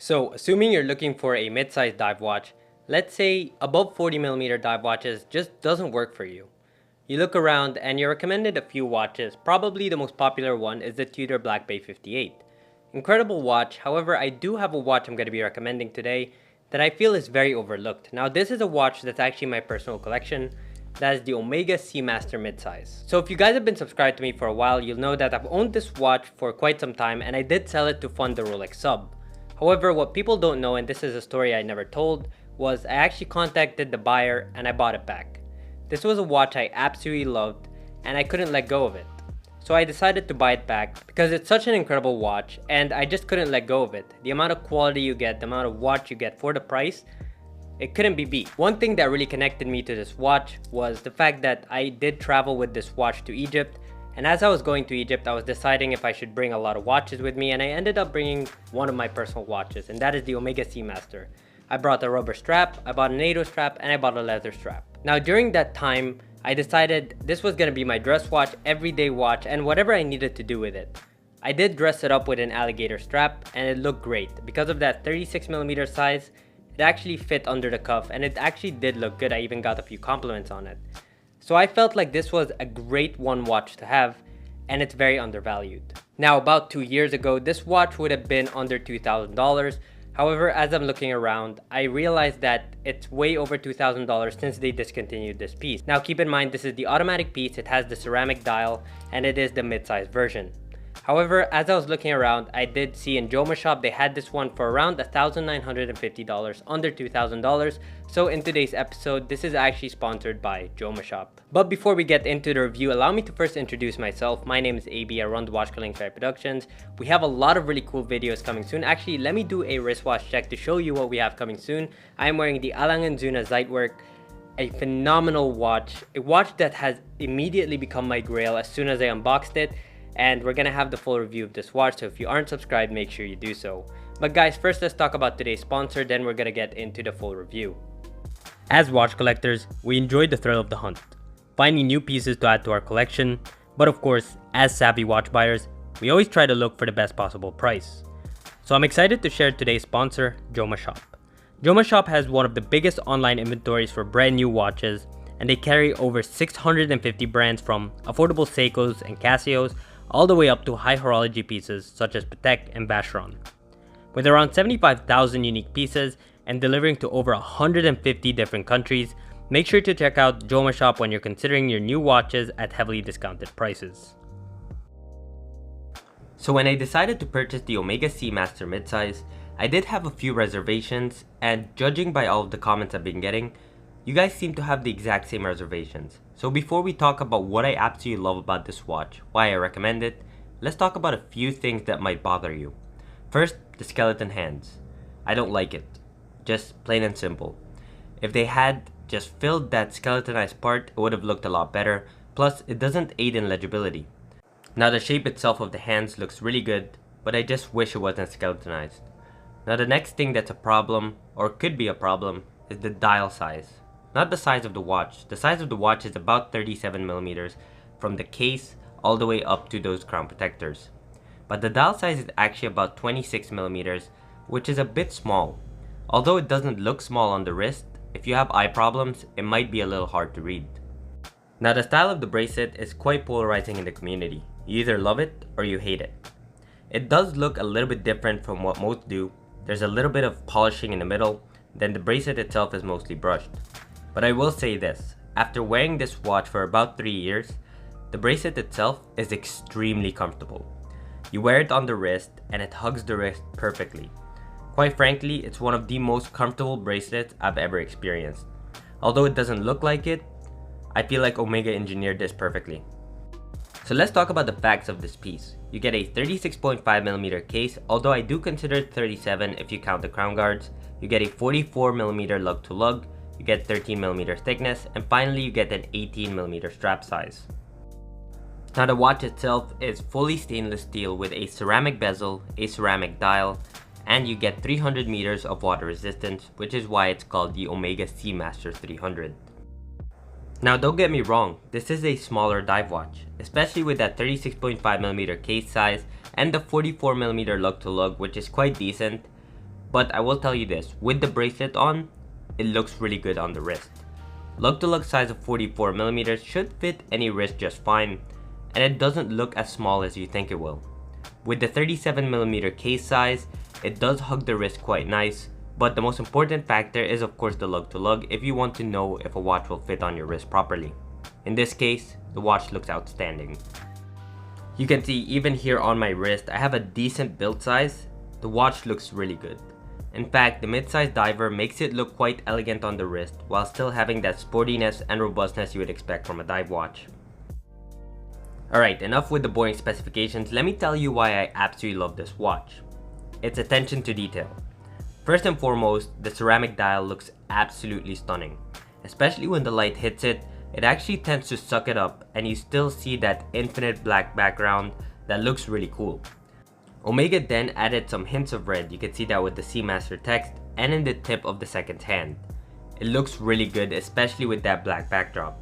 So, assuming you're looking for a mid-sized dive watch, let's say above 40mm dive watches just doesn't work for you. You look around and you're recommended a few watches. Probably the most popular one is the Tudor Black Bay 58. Incredible watch, however I do have a watch I'm going to be recommending today that I feel is very overlooked. Now this is a watch that's actually my personal collection. That is the Omega Seamaster Midsize. So if you guys have been subscribed to me for a while, you'll know that I've owned this watch for quite some time and I did sell it to fund the Rolex sub. However, what people don't know, and this is a story I never told, was I actually contacted the buyer and I bought it back. This was a watch I absolutely loved and I couldn't let go of it. So I decided to buy it back because it's such an incredible watch and I just couldn't let go of it. The amount of quality you get, the amount of watch you get for the price, it couldn't be beat. One thing that really connected me to this watch was the fact that I did travel with this watch to Egypt, and as I was going to Egypt I was deciding if I should bring a lot of watches with me, and I ended up bringing one of my personal watches, and that is the Omega Seamaster. I brought a rubber strap, I bought a NATO strap, and I bought a leather strap. Now during that time I decided this was going to be my dress watch, everyday watch, and whatever I needed to do with it. I did dress it up with an alligator strap and it looked great. Because of that 36mm size, it actually fit under the cuff and it actually did look good. I even got a few compliments on it. So I felt like this was a great one watch to have and it's very undervalued. Now about 2 years ago, this watch would have been under $2,000. However, as I'm looking around, I realized that it's way over $2,000 since they discontinued this piece. Now keep in mind, this is the automatic piece, it has the ceramic dial, and it is the mid-size version. However, as I was looking around, I did see in Joma Shop they had this one for around $1,950, under $2,000. So in today's episode, this is actually sponsored by Joma Shop. But before we get into the review, allow me to first introduce myself. My name is AB, I run the Watch Collecting Fairy Productions. We have a lot of really cool videos coming soon. Actually, let me do a wristwatch check to show you what we have coming soon. I am wearing the A. Lange & Söhne Zeitwerk, a phenomenal watch, a watch that has immediately become my grail as soon as I unboxed it. And we're gonna have the full review of this watch, so if you aren't subscribed, make sure you do so. But guys, first let's talk about today's sponsor, then we're gonna get into the full review. As watch collectors, we enjoy the thrill of the hunt, finding new pieces to add to our collection, but of course, as savvy watch buyers, we always try to look for the best possible price. So I'm excited to share today's sponsor, Joma Shop. Joma Shop has one of the biggest online inventories for brand new watches, and they carry over 650 brands from affordable Seikos and Casios all the way up to high horology pieces such as Patek and Vacheron. With around 75,000 unique pieces and delivering to over 150 different countries, make sure to check out Joma Shop when you're considering your new watches at heavily discounted prices. So when I decided to purchase the Omega Seamaster midsize, I did have a few reservations, and judging by all of the comments I've been getting, you guys seem to have the exact same reservations. So before we talk about what I absolutely love about this watch, why I recommend it, let's talk about a few things that might bother you. First, the skeleton hands. I don't like it. Just plain and simple. If they had just filled that skeletonized part, it would have looked a lot better. Plus, it doesn't aid in legibility. Now the shape itself of the hands looks really good, but I just wish it wasn't skeletonized. Now the next thing that's a problem, or could be a problem, is the dial size. Not the size of the watch. The size of the watch is about 37mm from the case all the way up to those crown protectors. But the dial size is actually about 26mm, which is a bit small. Although it doesn't look small on the wrist, if you have eye problems, it might be a little hard to read. Now the style of the bracelet is quite polarizing in the community. You either love it or you hate it. It does look a little bit different from what most do. There's a little bit of polishing in the middle, then the bracelet itself is mostly brushed. But I will say this, after wearing this watch for about 3 years, the bracelet itself is extremely comfortable. You wear it on the wrist and it hugs the wrist perfectly. Quite frankly, it's one of the most comfortable bracelets I've ever experienced. Although it doesn't look like it, I feel like Omega engineered this perfectly. So let's talk about the facts of this piece. You get a 36.5mm case, although I do consider it 37 if you count the crown guards. You get a 44mm lug to lug. You get 13mm thickness, and finally you get an 18mm strap size. Now the watch itself is fully stainless steel with a ceramic bezel, a ceramic dial, and you get 300 meters of water resistance, which is why it's called the Omega Seamaster 300. Now don't get me wrong, this is a smaller dive watch, especially with that 36.5mm case size and the 44mm lug to lug, which is quite decent. But I will tell you this, with the bracelet on, it looks really good on the wrist. Lug-to-lug size of 44mm should fit any wrist just fine, and it doesn't look as small as you think it will. With the 37mm case size, it does hug the wrist quite nice, but the most important factor is of course the lug-to-lug if you want to know if a watch will fit on your wrist properly. In this case, the watch looks outstanding. You can see even here on my wrist, I have a decent build size. The watch looks really good. In fact, the mid-size diver makes it look quite elegant on the wrist while still having that sportiness and robustness you would expect from a dive watch. Alright, enough with the boring specifications, let me tell you why I absolutely love this watch. Its attention to detail. First and foremost, the ceramic dial looks absolutely stunning. Especially when the light hits it, it actually tends to suck it up and you still see that infinite black background that looks really cool. Omega then added some hints of red, you can see that with the Seamaster text and in the tip of the second hand. It looks really good, especially with that black backdrop.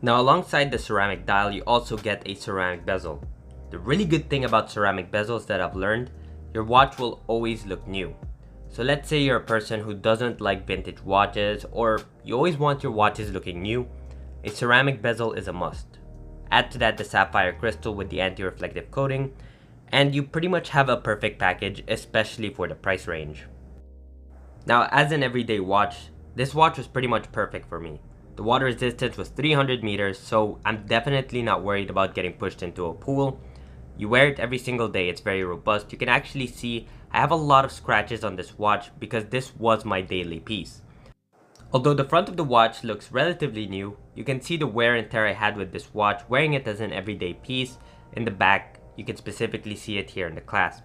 Now alongside the ceramic dial, you also get a ceramic bezel. The really good thing about ceramic bezels that I've learned, your watch will always look new. So let's say you're a person who doesn't like vintage watches or you always want your watches looking new, a ceramic bezel is a must. Add to that the sapphire crystal with the anti-reflective coating, and you pretty much have a perfect package, especially for the price range. Now as an everyday watch, this watch was pretty much perfect for me. The water resistance was 300 meters, so I'm definitely not worried about getting pushed into a pool. You wear it every single day, it's very robust. You can actually see I have a lot of scratches on this watch because this was my daily piece. Although the front of the watch looks relatively new, you can see the wear and tear I had with this watch wearing it as an everyday piece. In the back, you can specifically see it here in the clasp.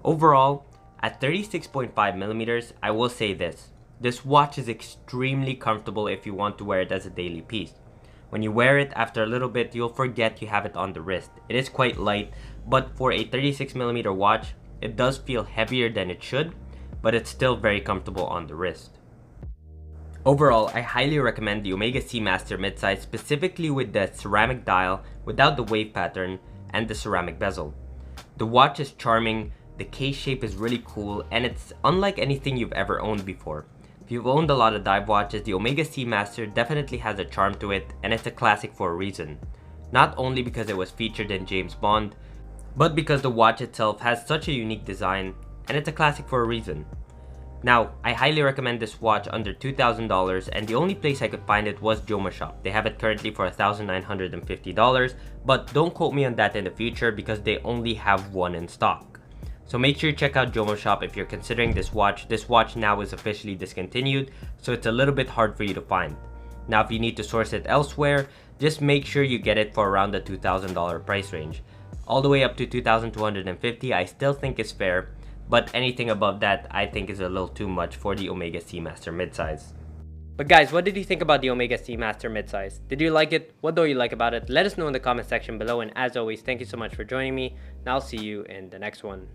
Overall, at 36.5mm, I will say this. This watch is extremely comfortable if you want to wear it as a daily piece. When you wear it, after a little bit, you'll forget you have it on the wrist. It is quite light, but for a 36mm watch, it does feel heavier than it should, but it's still very comfortable on the wrist. Overall, I highly recommend the Omega Seamaster midsize, specifically with the ceramic dial without the wave pattern and the ceramic bezel. The watch is charming, the case shape is really cool, and it's unlike anything you've ever owned before. If you've owned a lot of dive watches, the Omega Seamaster definitely has a charm to it, and it's a classic for a reason. Not only because it was featured in James Bond, but because the watch itself has such a unique design, and it's a classic for a reason. Now, I highly recommend this watch under $2,000, and the only place I could find it was JomoShop. They have it currently for $1,950, but don't quote me on that in the future because they only have one in stock. So make sure you check out JomoShop if you're considering this watch. This watch now is officially discontinued, so it's a little bit hard for you to find. Now, if you need to source it elsewhere, just make sure you get it for around the $2,000 price range. All the way up to $2,250 I still think is fair, but anything above that I think is a little too much for the Omega Seamaster midsize. But guys, what did you think about the Omega Seamaster midsize? Did you like it? What do you like about it? Let us know in the comment section below, and as always, thank you so much for joining me, and I'll see you in the next one.